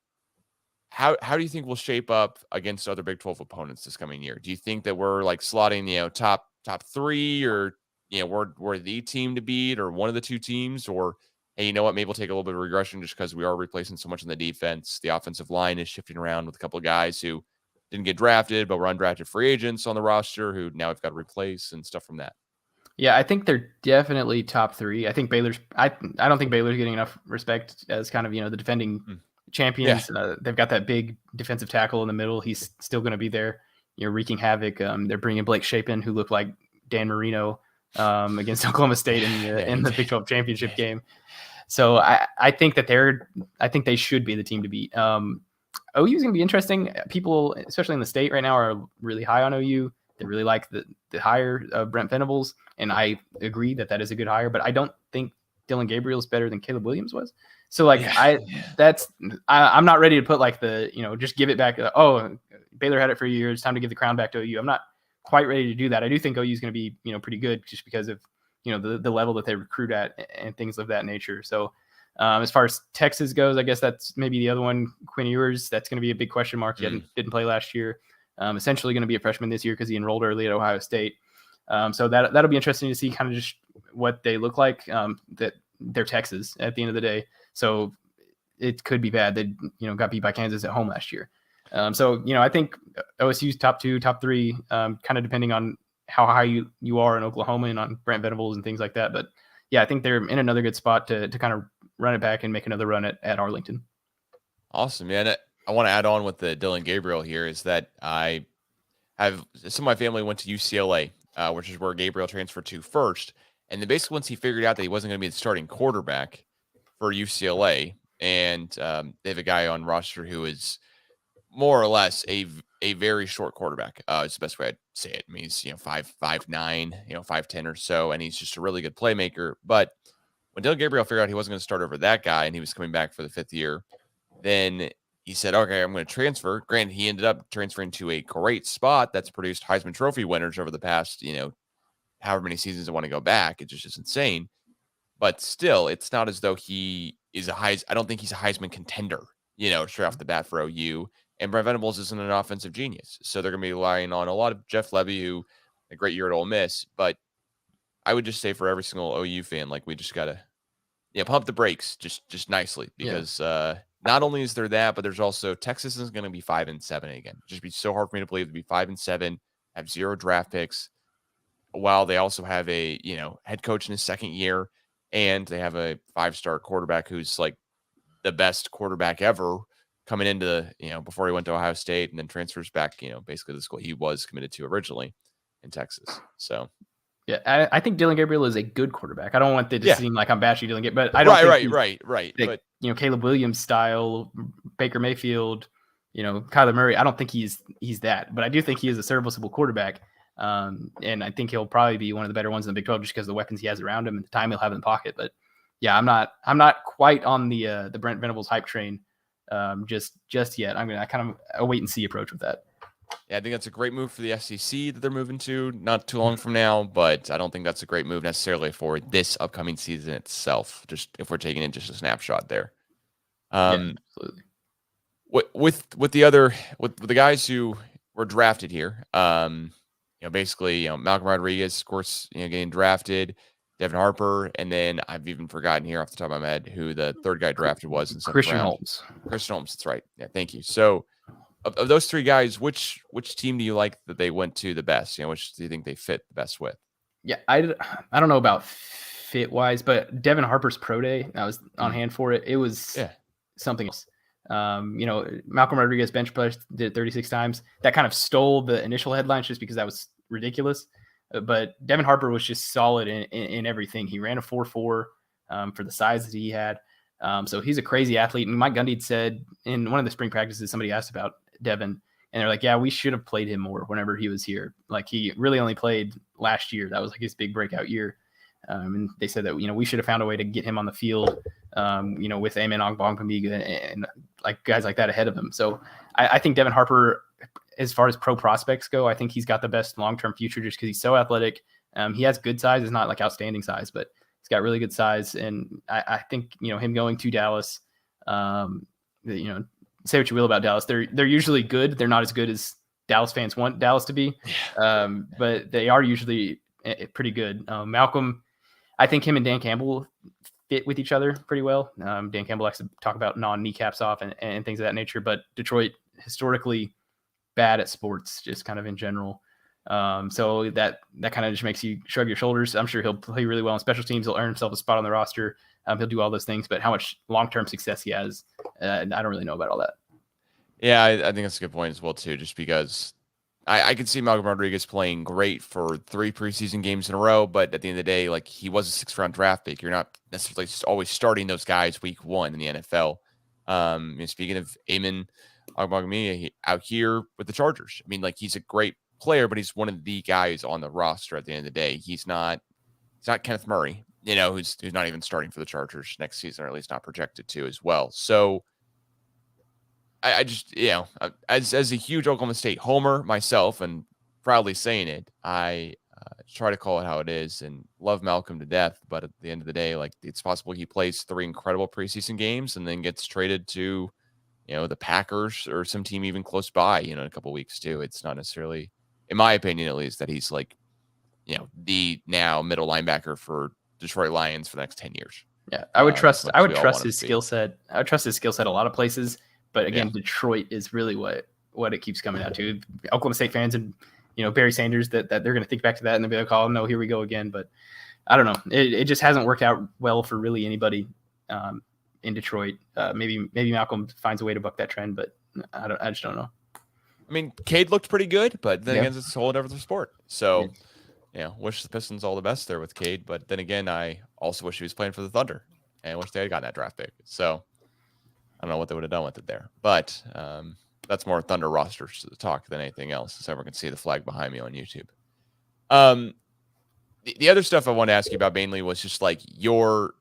how do you think we'll shape up against other Big 12 opponents this coming year? Do you think that we're like slotting, top 3, or, we're the team to beat, or one of the two teams, or, hey, you know what, maybe we'll take a little bit of regression just because we are replacing so much in the defense. The offensive line is shifting around with a couple of guys who didn't get drafted, but were undrafted free agents on the roster who now we've got to replace and stuff from that. Yeah, I think they're definitely top 3. I think I don't think Baylor's getting enough respect as kind of, the defending champions. Yeah. They've got that big defensive tackle in the middle. He's still going to be there, wreaking havoc. They're bringing Blake Shapen, who looked like Dan Marino against Oklahoma State in the Big 12 championship game. So I think they should be the team to beat. OU is going to be interesting. People, especially in the state right now, are really high on OU. They really like the hire of Brent Venables, and I agree that is a good hire. But I don't think Dylan Gabriel is better than Caleb Williams was. So I'm not ready to put like just give it back. Baylor had it for a year. It's time to give the crown back to OU. I'm not quite ready to do that. I do think OU is going to be pretty good just because of the level that they recruit at and things of that nature. So as far as Texas goes, I guess that's maybe the other one. Quinn Ewers, that's going to be a big question mark. He didn't play last year. Essentially going to be a freshman this year because he enrolled early at Ohio State. So that'll be interesting to see kind of just what they look like. That they're Texas at the end of the day. So it could be bad. They got beat by Kansas at home last year. So I think OSU's top 2, top 3, kind of depending on how high you are in Oklahoma and on Brent Venables and things like that. But yeah, I think they're in another good spot to kind of run it back and make another run at Arlington. Awesome, man. I want to add on with the Dylan Gabriel here is that I have some of my family went to UCLA, which is where Gabriel transferred to first. And then basically once he figured out that he wasn't going to be the starting quarterback for UCLA, and they have a guy on roster who is more or less a very short quarterback. It's the best way I'd say it. I mean, he's 5'9", 5'10" or so, and he's just a really good playmaker. But when Dylan Gabriel figured out he wasn't going to start over that guy, and he was coming back for the 5th year, then he said, "Okay, I'm going to transfer." Granted, he ended up transferring to a great spot that's produced Heisman Trophy winners over the past, however many seasons I want to go back. It's just insane. But still, it's not as though he is I don't think he's a Heisman contender, straight off the bat for OU. And Brent Venables isn't an offensive genius. So they're going to be relying on a lot of Jeff Levy, who a great year at Ole Miss. But I would just say for every single OU fan, like, we just got to pump the brakes just nicely. Because not only is there that, but there's also Texas is going to be 5-7 again. It'd just be so hard for me to believe to be 5-7, have 0 draft picks, while they also have a, head coach in his 2nd year. And they have a 5-star quarterback who's like the best quarterback ever coming into before he went to Ohio State and then transfers back, basically the school he was committed to originally. Mm-hmm. Texas. So. Yeah, I think Dylan Gabriel is a good quarterback. I don't want it to seem like I'm bashing Dylan Gabriel, but I don't think right. But Caleb Williams style, Baker Mayfield, Kyler Murray. I don't think he's that, but I do think he is a serviceable quarterback. And I think he'll probably be one of the better ones in the Big 12 just because of the weapons he has around him and the time he'll have in the pocket. But yeah, I'm not quite on the Brent Venables hype train just yet. I'm gonna kind of a wait and see approach with that. Yeah, I think that's a great move for the SEC that they're moving to not too long from now, but I don't think that's a great move necessarily for this upcoming season itself, just if we're taking in just a snapshot there. Yeah, absolutely. With the guys who were drafted here, basically, Malcolm Rodriguez, of course, getting drafted, Devin Harper, and then I've even forgotten here off the top of my head who the third guy drafted was in the Christian round. Holmes. Christian Holmes, that's right. Yeah, thank you. So, of those three guys, which team do you like that they went to the best? Which do you think they fit the best with? Yeah, I don't know about fit wise, but Devin Harper's pro day, I was on hand for it. It was something else. Malcolm Rodriguez bench press did it 36 times. That kind of stole the initial headlines just because that was ridiculous. But Devin Harper was just solid in everything. He ran a 4.4 for the size that he had. So he's a crazy athlete. And Mike Gundy said in one of the spring practices, somebody asked about Devin, and they're like, yeah, we should have played him more whenever he was here. Like, he really only played last year. That was like his big breakout year. And they said that, we should have found a way to get him on the field, with Amen Ogbongbemiga and like guys like that ahead of him. So I think Devin Harper, as far as pro prospects go, I think he's got the best long-term future just because he's so athletic. He has good size. It's not like outstanding size, but he's got really good size. And I think, him going to Dallas, say what you will about Dallas. They're usually good. They're not as good as Dallas fans want Dallas to be, but they are usually pretty good. Malcolm, I think him and Dan Campbell fit with each other pretty well. Dan Campbell likes to talk about non-kneecaps off and things of that nature, but Detroit historically bad at sports, just kind of in general. So that kind of just makes you shrug your shoulders. I'm sure he'll play really well on special teams. He'll earn himself a spot on the roster. He'll do all those things, but how much long-term success he has, I don't really know about all that. Yeah, I think that's a good point as well, too, just because I could see Malcolm Rodriguez playing great for 3 preseason games in a row, but at the end of the day, like, he was a 6th-round draft pick. You're not necessarily always starting those guys week 1 in the NFL. Speaking of Amen Ogbongbemiga out here with the Chargers, I mean, like, he's a great player, but he's one of the guys on the roster at the end of the day. He's not Kenneth Murray, who's not even starting for the Chargers next season, or at least not projected to as well. So I just, as a huge Oklahoma State homer myself, and proudly saying it, I try to call it how it is and love Malcolm to death. But at the end of the day, like, it's possible he plays 3 incredible preseason games and then gets traded to, the Packers or some team even close by, in a couple of weeks too. It's not necessarily, in my opinion at least, that he's like, the now middle linebacker for Detroit Lions for the next 10 years. Yeah, I would trust his skill set. I would trust his skill set a lot of places. But again, Detroit is really what it keeps coming out to. Oklahoma State fans and, Barry Sanders, that they're going to think back to that and they'll be like, oh, no, here we go again. But I don't know. It just hasn't worked out well for really anybody in Detroit. Maybe Malcolm finds a way to buck that trend, but I just don't know. I mean, Cade looked pretty good, but then again, it's a whole different sport. So, wish the Pistons all the best there with Cade. But then again, I also wish he was playing for the Thunder and wish they had gotten that draft pick. So I don't know what they would have done with it there, but that's more Thunder roster talk than anything else. So everyone can see the flag behind me on YouTube. The other stuff I wanted to ask you about mainly was just like your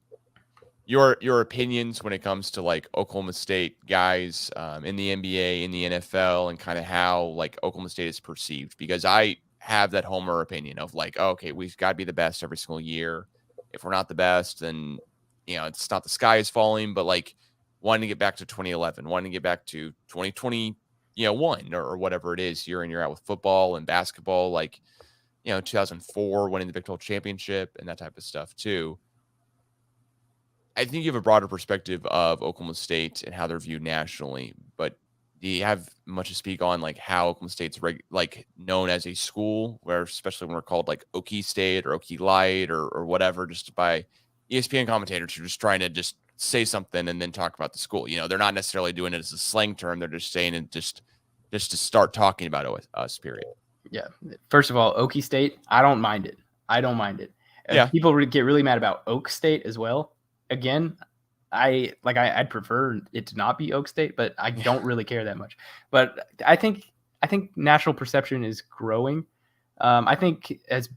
opinions when it comes to like Oklahoma State guys in the NBA, in the NFL, and kind of how like Oklahoma State is perceived, because I have that homer opinion of like, oh, okay, we've got to be the best every single year. If we're not the best, then, it's not the sky is falling, but like, wanting to get back to 2011, wanting to get back to 2021, or whatever it is, year in, year out with football and basketball, like, 2004, winning the Big 12 championship and that type of stuff too. I think you have a broader perspective of Oklahoma State and how they're viewed nationally, but do you have much to speak on like how Oklahoma State's known as a school, where especially when we're called like Okie State or Okie Light or whatever, just by ESPN commentators who are just trying to just say something and then talk about the school. They're not necessarily doing it as a slang term. They're just saying it just to start talking about us, period. Yeah. First of all, Okie State, I don't mind it. Yeah. People get really mad about Oak State as well. Again, I'd prefer it to not be Oak State, but I don't really care that much. But I think national perception is growing. I think, as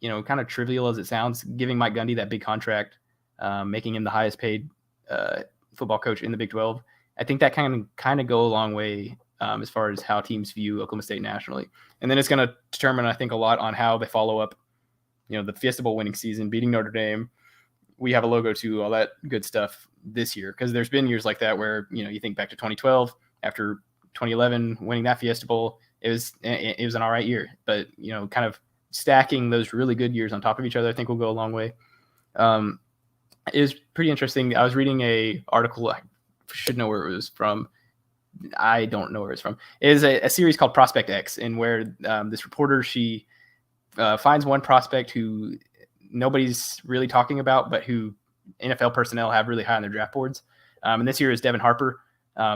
kind of trivial as it sounds, giving Mike Gundy that big contract, making him the highest paid football coach in the Big 12, I think that kind of go a long way as far as how teams view Oklahoma State nationally. And then it's going to determine, I think, a lot on how they follow up, the Fiesta Bowl winning season, beating Notre Dame. We have a logo too, all that good stuff this year, because there's been years like that where, you think back to 2012, after 2011 winning that Fiesta Bowl, it was an all right year. But, kind of stacking those really good years on top of each other, I think will go a long way. It was pretty interesting. I was reading a article. I should know where it was from. I don't know where it's from. It is a series called Prospect X, and where this reporter, she finds one prospect who nobody's really talking about, but who NFL personnel have really high on their draft boards. And this year is Devin Harper.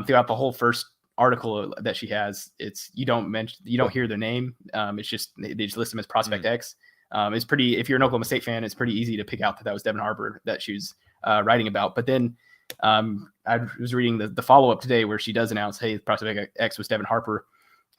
Throughout the whole first article that she has, you don't hear their name. It's just they just list them as Prospect X. It's pretty. If you're an Oklahoma State fan, it's pretty easy to pick out that was Devin Harper that she was writing about. But then I was reading the follow up today where she does announce, hey, Prospect X was Devin Harper,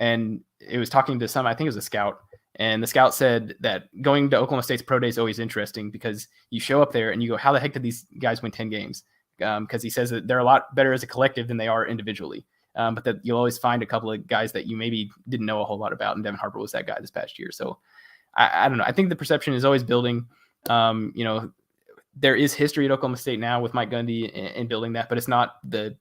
and it was talking to I think it was a scout. And the scout said that going to Oklahoma State's pro day is always interesting because you show up there and you go, how the heck did these guys win 10 games? Because he says that they're a lot better as a collective than they are individually. But that you'll always find a couple of guys that you maybe didn't know a whole lot about. And Devin Harper was that guy this past year. So I don't know. I think the perception is always building. There is history at Oklahoma State now with Mike Gundy and building that, but it's not the,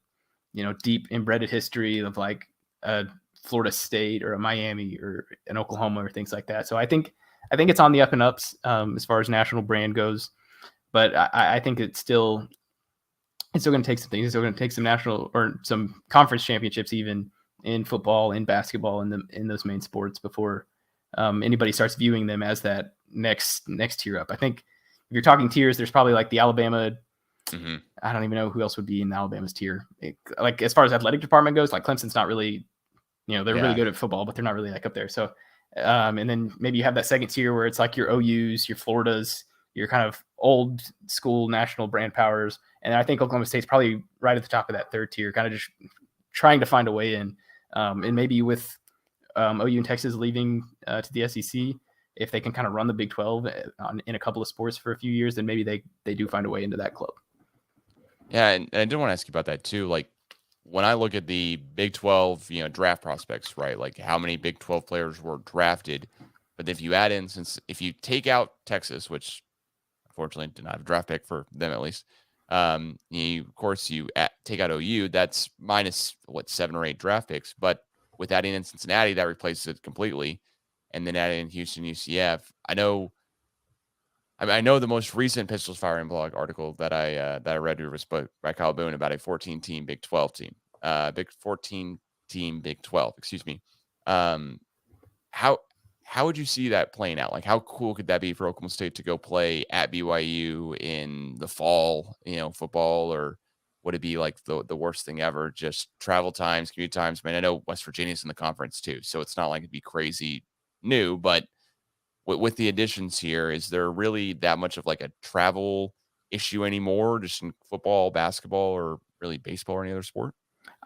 deep embedded history of like a Florida State or a Miami or an Oklahoma or things like that. So I think it's on the up and ups as far as national brand goes, but I think it's still going to take some things. It's still going to take some national or some conference championships, even in football, in basketball, in those main sports before anybody starts viewing them as that next tier up. I think if you're talking tiers, there's probably like the Alabama. Mm-hmm. I don't even know who else would be in Alabama's tier. Like as far as athletic department goes, like Clemson's not really. They're really good at football, but they're not really like up there. So, and then maybe you have that second tier where it's like your OUs, your Floridas, your kind of old school national brand powers. And I think Oklahoma State's probably right at the top of that third tier, kind of just trying to find a way in. And maybe with OU and Texas leaving to the SEC, if they can kind of run the Big 12 in a couple of sports for a few years, then maybe they do find a way into that club. Yeah, and I did want to ask you about that too. Like, when I look at the Big 12, draft prospects, right? Like how many Big 12 players were drafted. But if you add in, if you take out Texas, which unfortunately did not have a draft pick for them at least, you take out OU, that's minus 7 or 8 draft picks. But with adding in Cincinnati, that replaces it completely. And then adding in Houston, UCF, I know the most recent Pistols Firing blog article that I read was by Kyle Boone about a 14-team Big 12 team, Big 14-team Big 12. Excuse me. How would you see that playing out? Like, how cool could that be for Oklahoma State to go play at BYU in the fall? Football, or would it be like the worst thing ever? Just travel times, commute times. I mean, I know West Virginia's in the conference too, so it's not like it'd be crazy new, but with the additions here, is there really that much of like a travel issue anymore, just in football, basketball, or really baseball or any other sport?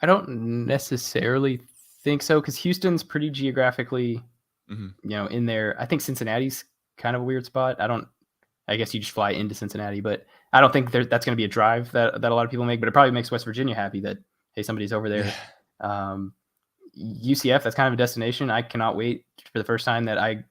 I don't necessarily think so, because Houston's pretty geographically, in there. I think Cincinnati's kind of a weird spot. I guess you just fly into Cincinnati, but I don't think that's going to be a drive that a lot of people make, but it probably makes West Virginia happy that, hey, somebody's over there. Yeah. UCF, that's kind of a destination. I cannot wait for the first time that I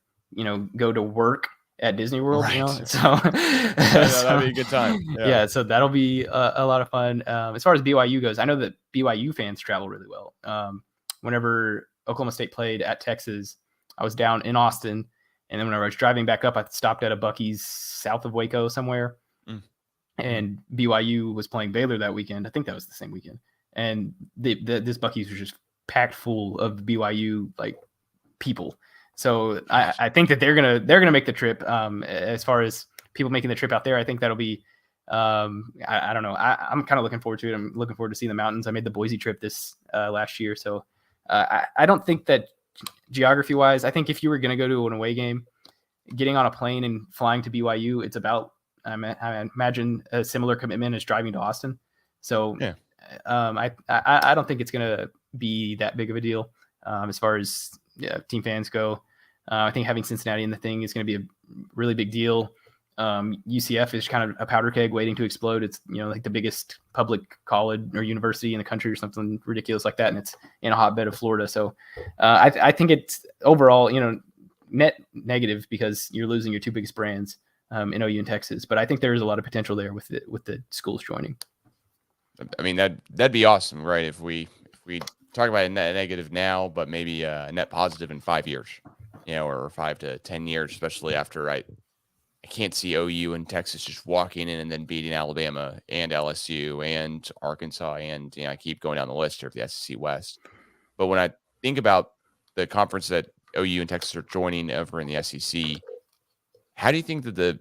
go to work at Disney World, right. So that'll be a good time. Yeah, so that'll be a lot of fun. As far as BYU goes, I know that BYU fans travel really well. Whenever Oklahoma State played at Texas, I was down in Austin, and then whenever I was driving back up, I stopped at a Buc-ee's south of Waco somewhere, and BYU was playing Baylor that weekend. I think that was the same weekend, and this Buc-ee's was just packed full of BYU people. So I think that they're gonna make the trip. As far as people making the trip out there, I think that'll be. I don't know. I'm kind of looking forward to it. I'm looking forward to seeing the mountains. I made the Boise trip this last year, so I don't think that geography wise, I think if you were going to go to an away game, getting on a plane and flying to BYU, it's about, I imagine, a similar commitment as driving to Austin. So Yeah. I don't think it's going to be that big of a deal as far as team fans go. I think having Cincinnati in the thing is going to be a really big deal. UCF is kind of a powder keg waiting to explode. It's, like the biggest public college or university in the country or something ridiculous like that. And it's in a hotbed of Florida. So I think it's overall, net negative because you're losing your two biggest brands in OU and Texas. But I think there is a lot of potential there with the schools joining. I mean, that'd be awesome, right? If we talk about a net negative now, but maybe a net positive in 5 years, or 5 to 10 years, especially after I can't see OU and Texas just walking in and then beating Alabama and LSU and Arkansas. And, I keep going down the list here of the SEC West. But when I think about the conference that OU and Texas are joining over in the SEC, how do you think that the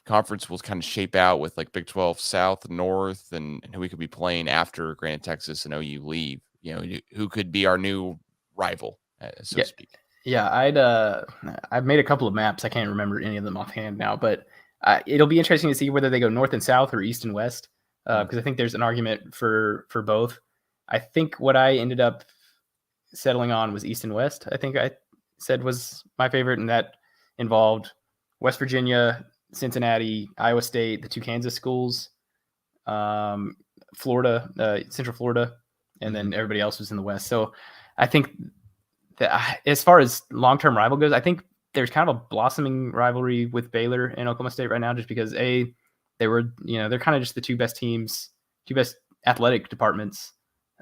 conference will kind of shape out with like Big 12 South, North, and who we could be playing after granted Texas and OU leave? Who could be our new rival, so to speak? Yeah, I've made a couple of maps. I can't remember any of them offhand now, but it'll be interesting to see whether they go north and south or east and west, because I think there's an argument for both. I think what I ended up settling on was east and west. I think I said was my favorite, and that involved West Virginia, Cincinnati, Iowa State, the two Kansas schools, Florida, Central Florida, and then everybody else was in the west. So I think that as far as long-term rival goes, I think there's kind of a blossoming rivalry with Baylor and Oklahoma State right now, just because they were, they're kind of just the two best teams, two best athletic departments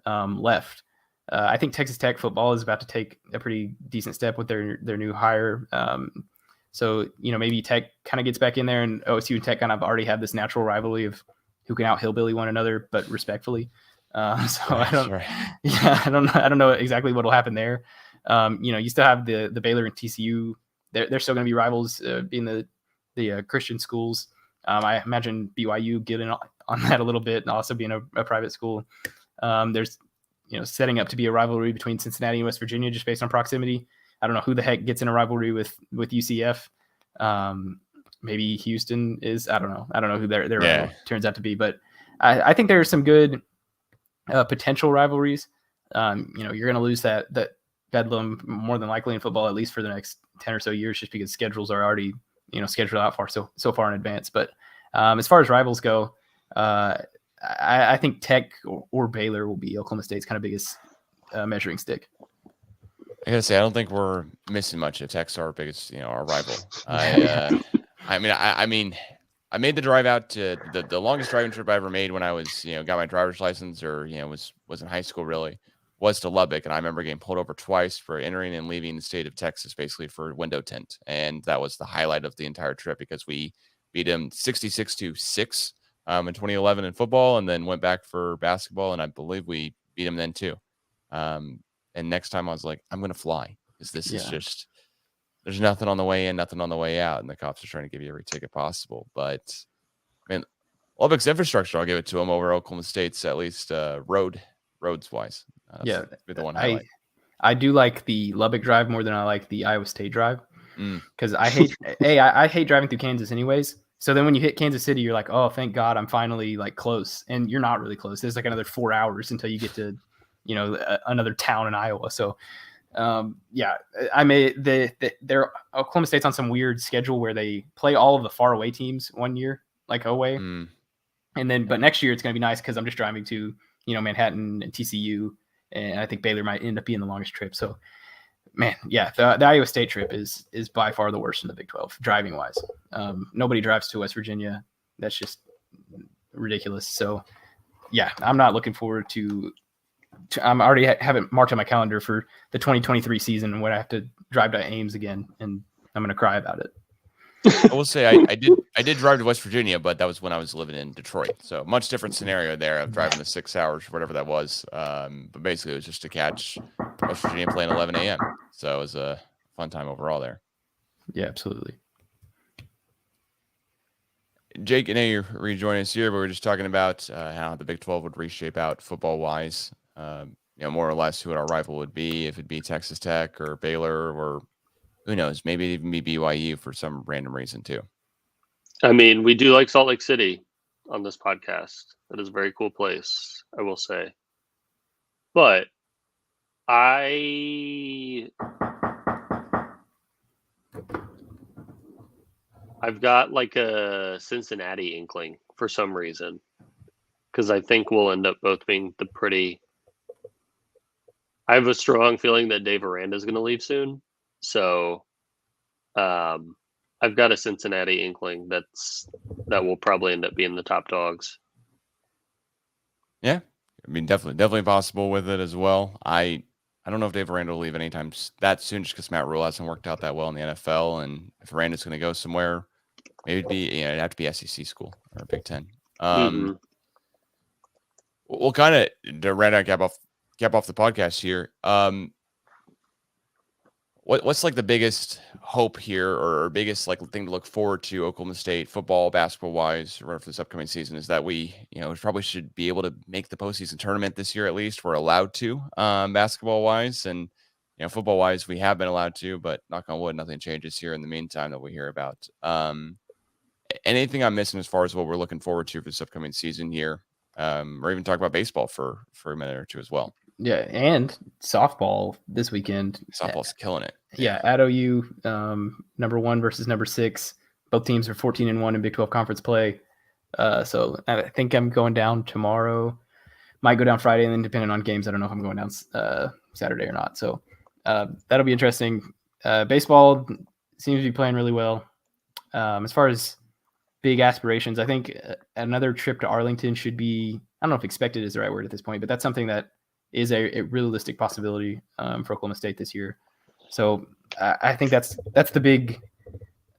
left. I think Texas Tech football is about to take a pretty decent step with their new hire. So, maybe Tech kind of gets back in there, and OSU and Tech kind of already have this natural rivalry of who can out hillbilly one another, but respectfully. I don't know exactly what will happen there. You still have the Baylor and TCU. They're still going to be rivals, being the Christian schools. I imagine BYU getting on that a little bit, and also being a private school. There's setting up to be a rivalry between Cincinnati and West Virginia just based on proximity. I don't know who the heck gets in a rivalry with UCF. Maybe Houston is. I don't know who their rival turns out to be, but I think there are some good potential rivalries. You're going to lose that bedlam more than likely in football, at least for the next 10 or so years, just because schedules are already scheduled out so far in advance. But as far as rivals go, I think Tech or Baylor will be Oklahoma State's kind of biggest measuring stick. I gotta say, I don't think we're missing much if Tech's our biggest, our rival. I made the drive out to the longest driving trip I ever made when I was, got my driver's license, or was in high school, really, was to Lubbock. And I remember getting pulled over twice for entering and leaving the state of Texas, basically for window tint. And that was the highlight of the entire trip, because we beat him 66-6 in 2011 in football, and then went back for basketball. And I believe we beat him then too. And next time I was like, I'm going to fly, because this is just, there's nothing on the way in, nothing on the way out. And the cops are trying to give you every ticket possible. But I mean, Lubbock's infrastructure, I'll give it to them over Oklahoma State's, at least roads wise. The one highlight. I do like the Lubbock drive more than I like the Iowa State drive, because I hate I hate driving through Kansas anyways. So then when you hit Kansas City, you're like, oh, thank God, I'm finally like close, and you're not really close. There's like another 4 hours until you get to another town in Iowa. So their Oklahoma State's on some weird schedule where they play all of the far away teams one year, like away, and then but next year it's going to be nice because I'm just driving to Manhattan and TCU, and I think Baylor might end up being the longest trip. So man, the Iowa State trip is by far the worst in the Big 12 driving wise. Nobody drives to West Virginia. That's just ridiculous. So I'm not looking forward to I'm already have it marked on my calendar for the 2023 season when I have to drive to Ames again, and I'm going to cry about it. I will say I did drive to West Virginia, but that was when I was living in Detroit. So much different scenario there of driving the 6 hours, whatever that was. But basically it was just to catch West Virginia playing 11 a.m. So it was a fun time overall there. Yeah, absolutely. Jake, I know you're rejoining us here, but we're just talking about how the Big 12 would reshape out football wise. more or less who our rival would be, if it'd be Texas Tech or Baylor or who knows, maybe it'd even be BYU for some random reason too. I mean, we do like Salt Lake City on this podcast. That is a very cool place, I will say. But I've got like a Cincinnati inkling for some reason, because I think we'll end up both being I have a strong feeling that Dave Aranda is going to leave soon. So I've got a Cincinnati inkling that will probably end up being the top dogs. Yeah, I mean, definitely possible with it as well. I don't know if Dave Aranda will leave anytime that soon, just because Matt Rule hasn't worked out that well in the NFL, and if Aranda's going to go somewhere, maybe it'd have to be SEC school or Big Ten. We'll kind of to round out cap off the podcast here. What's like the biggest hope here or biggest like thing to look forward to Oklahoma State football, basketball wise for this upcoming season is that we probably should be able to make the postseason tournament this year at least. We're allowed to basketball wise, and football wise we have been allowed to, but knock on wood, nothing changes here in the meantime that we hear about. Anything I'm missing as far as what we're looking forward to for this upcoming season here, or even talk about baseball for a minute or two as well. Yeah, and softball this weekend. Softball's killing it. Yeah, at OU, number 1 versus number 6. Both teams are 14-1 in Big 12 conference play. So I think I'm going down tomorrow. Might go down Friday, and then depending on games, I don't know if I'm going down Saturday or not. So that'll be interesting. Baseball seems to be playing really well. As far as big aspirations, I think another trip to Arlington should be, I don't know if expected is the right word at this point, but that's something that is a realistic possibility for Oklahoma State this year. So I think that's the big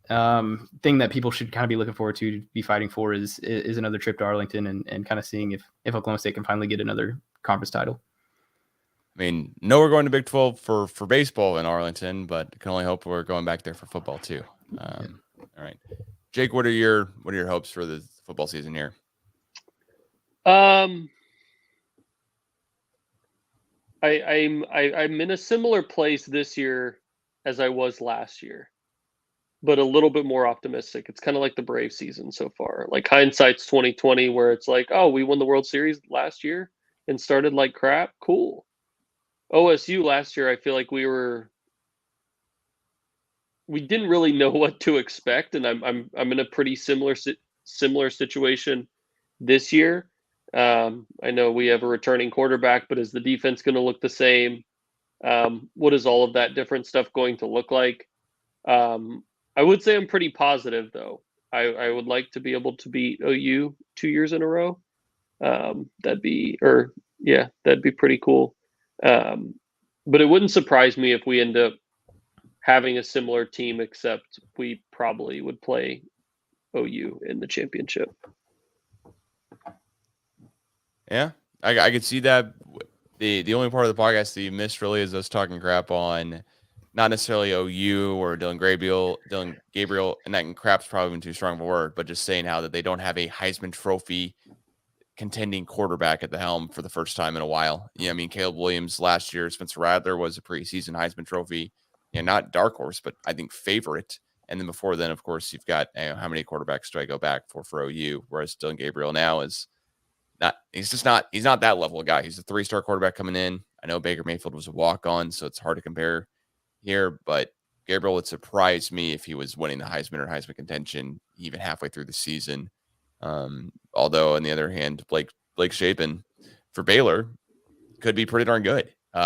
thing that people should kind of be looking forward to be fighting for is another trip to Arlington and kind of seeing if Oklahoma State can finally get another conference title. I mean, no, we're going to Big 12 for baseball in Arlington, but can only hope we're going back there for football too. All right, Jake, what are your hopes for the football season here? I'm in a similar place this year as I was last year, but a little bit more optimistic. It's kind of like the Brave season so far. Like hindsight's 2020, where it's like, oh, we won the World Series last year and started like crap. Cool. OSU last year, I feel like we didn't really know what to expect, and I'm in a pretty similar situation this year. I know we have a returning quarterback, but is the defense going to look the same? What is all of that different stuff going to look like? I would say I'm pretty positive, though. I would like to be able to beat OU 2 years in a row. That'd be pretty cool. But it wouldn't surprise me if we end up having a similar team, except we probably would play OU in the championship. Yeah, I could see that. The only part of the podcast that you missed really is us talking crap on not necessarily OU or Dylan Gabriel, and that crap's probably been too strong of a word, but just saying how that they don't have a Heisman Trophy contending quarterback at the helm for the first time in a while. Yeah, I mean, Caleb Williams last year, Spencer Rattler was a preseason Heisman Trophy, not dark horse, but I think favorite. And then before then, of course, you've got how many quarterbacks do I go back for OU? Whereas Dylan Gabriel now is he's not that level of guy. He's a 3-star quarterback coming in. I know Baker Mayfield was a walk-on, so it's hard to compare here, but Gabriel would surprise me if he was winning the Heisman or Heisman contention even halfway through the season. Although on the other hand, Blake Shapen for Baylor could be pretty darn good. He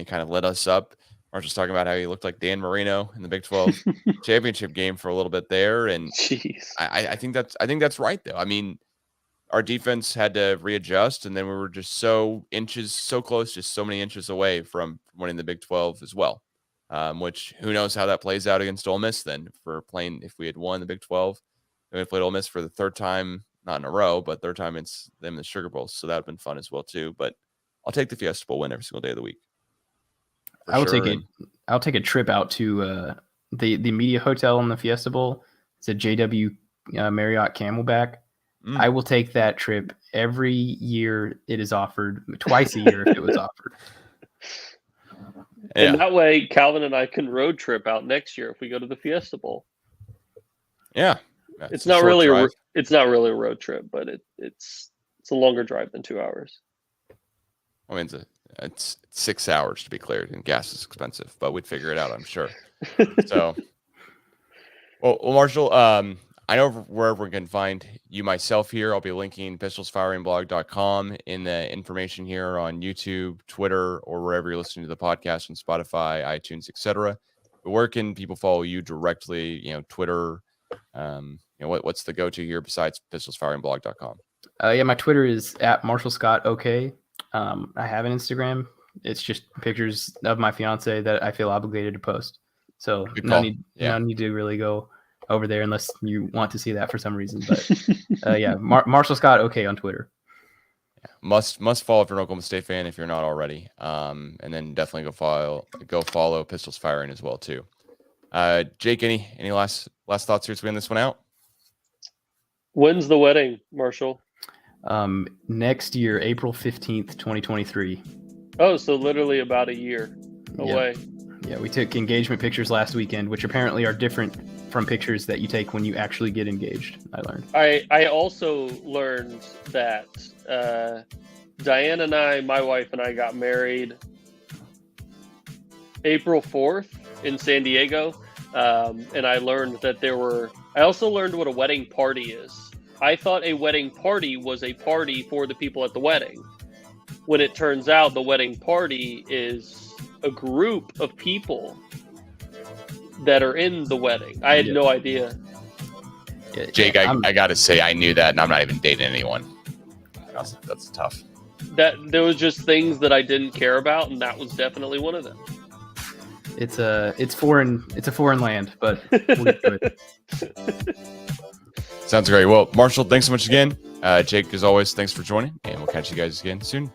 kind of led us up. Marshall's talking about how he looked like Dan Marino in the Big 12 championship game for a little bit there. And I think that's right though. I mean, our defense had to readjust, and then we were just so close, just so many inches away from winning the Big 12 as well. Which who knows how that plays out against Ole Miss then if we had won the Big 12, we played Ole Miss for the third time, not in a row, but third time it's them in the Sugar Bowl. So that would have been fun as well too. But I'll take the Fiesta Bowl win every single day of the week. I'll take a trip out to the media hotel in the Fiesta Bowl. It's a JW Marriott Camelback. I will take that trip every year it is offered, twice a year if it was offered. Yeah. And that way, Calvin and I can road trip out next year if we go to the Fiesta Bowl. Yeah. It's not really a road trip, but it's a longer drive than 2 hours. I mean, it's 6 hours to be clear, and gas is expensive, but we'd figure it out, I'm sure. So, well, Marshall, I know wherever we can find you myself here, I'll be linking pistolsfiringblog.com in the information here on YouTube, Twitter, or wherever you're listening to the podcast on Spotify, iTunes, etc. But where can people follow you directly? Twitter. What's the go-to here besides pistolsfiringblog.com? Yeah, my Twitter is @MarshallScottOK. I have an Instagram. It's just pictures of my fiance that I feel obligated to post. So no need to really go over there unless you want to see that for some reason. But yeah, Marshall Scott OK on Twitter. Yeah, must follow if you're an Oklahoma State fan if you're not already. And then definitely go follow Pistols Firing as well too. Jake, any last thoughts here as we end this one out? When's the wedding, Marshall? Next year, April 15th, 2023. Oh, so literally about a year away. Yeah, we took engagement pictures last weekend, which apparently are different from pictures that you take when you actually get engaged, I learned. I also learned that Diane and I, my wife and I, got married April 4th in San Diego. And I learned that I also learned what a wedding party is. I thought a wedding party was a party for the people at the wedding, when it turns out the wedding party is a group of people that are in the wedding. I had no idea. Jake, I got to say, I knew that, and I'm not even dating anyone. That's tough. That there was just things that I didn't care about, and that was definitely one of them. It's a foreign land, but we'll get to it. Sounds great. Well, Marshall, thanks so much again. Jake, as always, thanks for joining, and we'll catch you guys again soon.